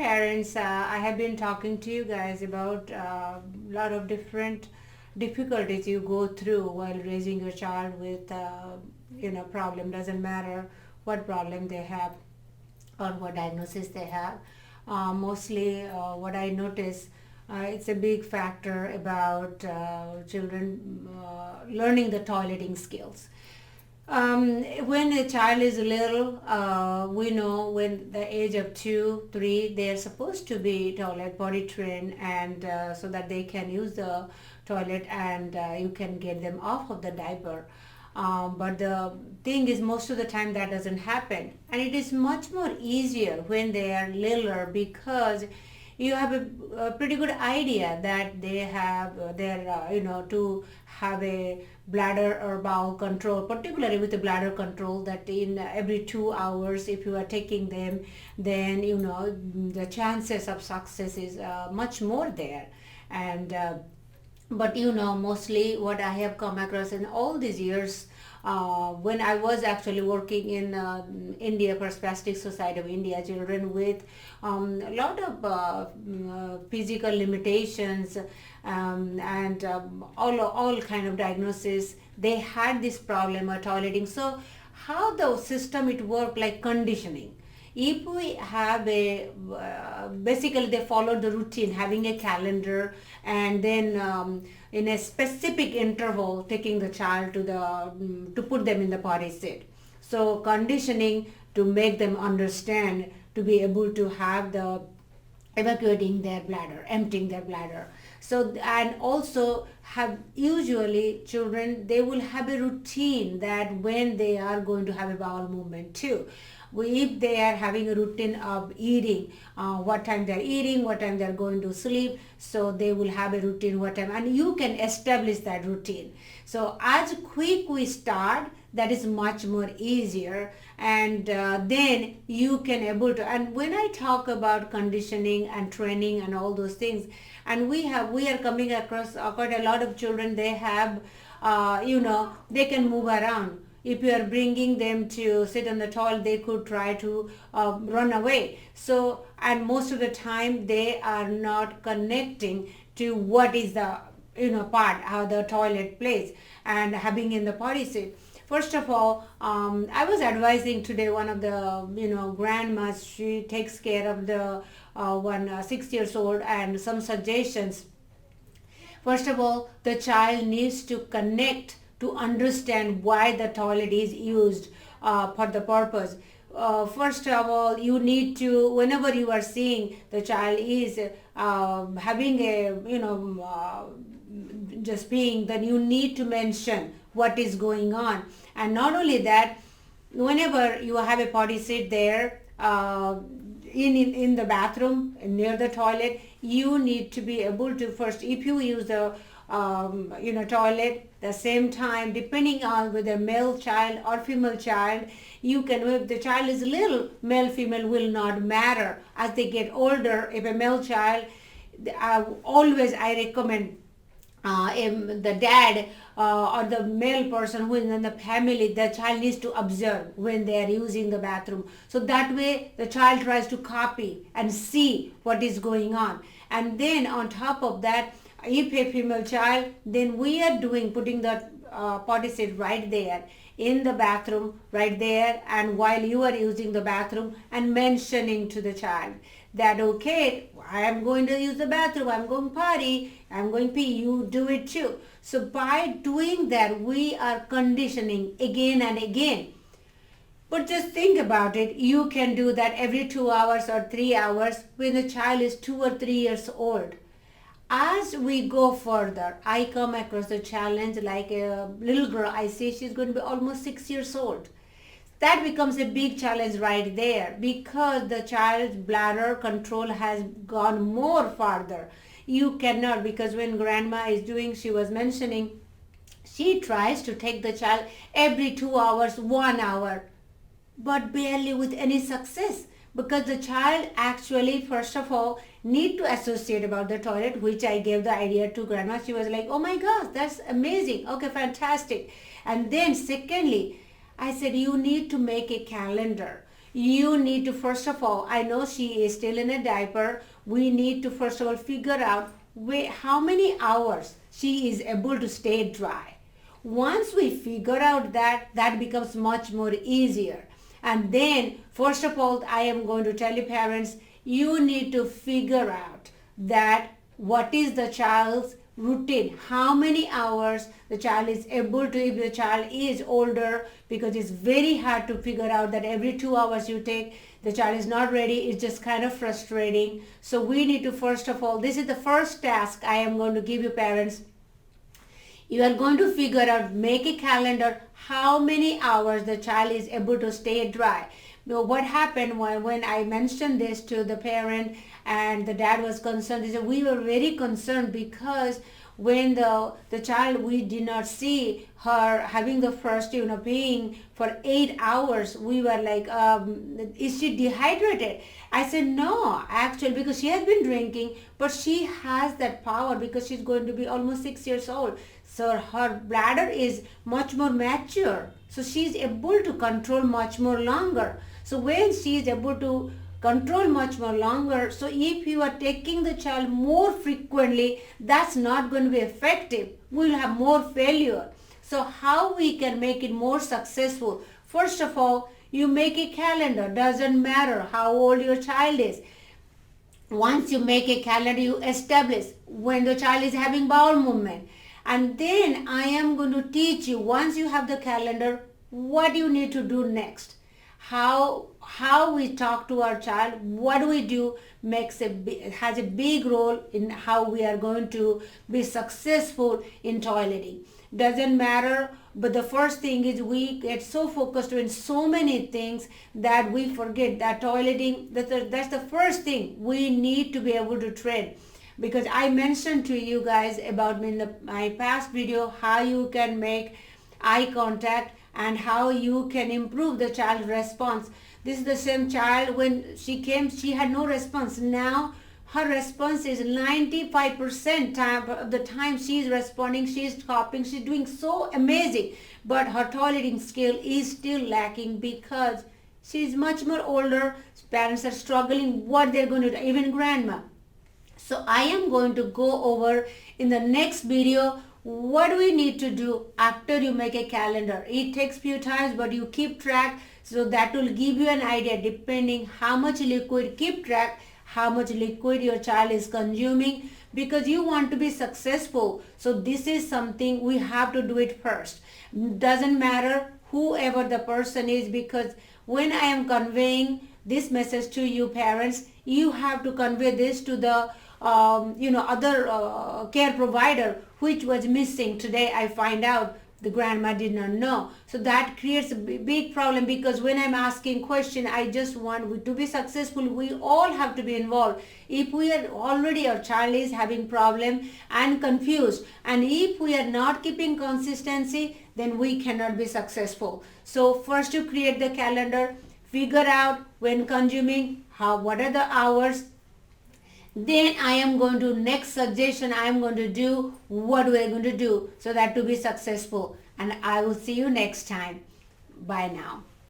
parents, I have been talking to you guys about a lot of different difficulties you go through while raising your child with, problem. Doesn't matter what problem they have or what diagnosis they have. Mostly, what I notice, it's a big factor about children learning the toileting skills. When a child is little, we know when the age of 2, 3, they are supposed to be toilet potty trained, and so that they can use the toilet, and you can get them off of the diaper. But the thing is, most of the time that doesn't happen, and it is much more easier when they are littler because you have a pretty good idea that they have to have a bladder or bowel control, particularly with the bladder control, that in every 2 hours if you are taking them, then the chances of success is much more there. And but mostly what I have come across in all these years, when I was actually working in India for Spastic Society of India, children with a lot of physical limitations, and all kind of diagnosis, they had this problem of toileting. So how the system it worked, like conditioning. If we have basically they followed the routine, having a calendar, and then in a specific interval taking the child to put them in the potty seat. So conditioning to make them understand, to be able to have the evacuating their bladder, emptying their bladder. So, and also have, usually children, they will have a routine that when they are going to have a bowel movement too. If they are having a routine of eating, what time they're eating, what time they're going to sleep, so they will have a routine what time, and you can establish that routine. So as quick we start, that is much more easier, and then you can able to. And when I talk about conditioning and training and all those things, and we are coming across quite a lot of children, they have they can move around. If you are bringing them to sit on the toilet, they could try to run away. So, and most of the time they are not connecting to what is the part how the toilet plays and having in the potty seat. First of all, I was advising today one of the grandmas. She takes care of the one 6 years old, and some suggestions. First of all, the child needs to connect to understand why the toilet is used for the purpose. First of all, you need to, whenever you are seeing the child is having just peeing, then you need to mention what is going on. And not only that, whenever you have a potty seat there, in the bathroom near the toilet, you need to be able to first, if you use the toilet, the same time, depending on whether male child or female child, you can, if the child is little, male female will not matter. As they get older, if a male child, always I recommend the dad or the male person who is in the family, the child needs to observe when they are using the bathroom. So that way the child tries to copy and see what is going on. And then on top of that, if a female child, then we are putting the potty seat right there in the bathroom, right there, and while you are using the bathroom, and mentioning to the child that, okay, I am going to use the bathroom, I'm going potty, I'm going pee, you do it too. So by doing that, we are conditioning again and again. But just think about it, you can do that every 2 hours or 3 hours when the child is 2 or 3 years old. As we go further, I come across the challenge like a little girl. I say she's going to be almost 6 years old. That becomes a big challenge right there, because the child's bladder control has gone more farther. You cannot, because when grandma is doing, she was mentioning, she tries to take the child every 2 hours, 1 hour, but barely with any success. Because the child actually, first of all, need to associate about the toilet, which I gave the idea to grandma. She was like, oh my gosh, that's amazing. Okay, fantastic. And then secondly, I said, you need to make a calendar. You need to, first of all, I know she is still in a diaper. We need to first of all figure out how many hours she is able to stay dry. Once we figure out that, that becomes much more easier. And then, first of all, I am going to tell you parents, you need to figure out that what is the child's routine, how many hours the child is able to, if the child is older, because it's very hard to figure out that every 2 hours you take, the child is not ready. It's just kind of frustrating. So we need to, first of all, this is the first task I am going to give you parents. You are going to figure out, make a calendar, how many hours the child is able to stay dry. Now, what happened when I mentioned this to the parent and the dad was concerned, they said, we were very concerned because when the child, we did not see her having the first, peeing for 8 hours, we were like, is she dehydrated? I said, no, actually, because she has been drinking, but she has that power because she's going to be almost 6 years old. So her bladder is much more mature. So she's able to control much more longer. So when she is able to control much more longer, so if you are taking the child more frequently, that's not going to be effective. We'll have more failure. So how we can make it more successful? First of all, you make a calendar. Doesn't matter how old your child is. Once you make a calendar, you establish when the child is having bowel movement. And then I am going to teach you, once you have the calendar, what you need to do next. How we talk to our child, what we do has a big role in how we are going to be successful in toileting. Doesn't matter, but the first thing is we get so focused in so many things that we forget that toileting, that's the first thing we need to be able to train. Because I mentioned to you guys about in my past video how you can make eye contact and how you can improve the child's response. This is the same child, when she came, she had no response. Now her response is 95% of the time she is responding, she is coughing, she's doing so amazing. But her toileting skill is still lacking because she is much more older. Parents are struggling what they're going to do, even grandma. So I am going to go over in the next video what do we need to do after you make a calendar. It takes few times, but you keep track, so that will give you an idea depending how much liquid. Keep track how much liquid your child is consuming because you want to be successful. So this is something we have to do it first. Doesn't matter whoever the person is, because when I am conveying this message to you parents, you have to convey this to the other care provider, which was missing. Today I find out the grandma did not know. So that creates a big problem, because when I'm asking question, I just want to be successful. We all have to be involved. If we are already, our child is having problem and confused, and if we are not keeping consistency, then we cannot be successful. So first you create the calendar, figure out when consuming, what are the hours. Then I am going to, next suggestion I am going to do, what we are going to do so that to be successful. And I will see you next time. Bye now.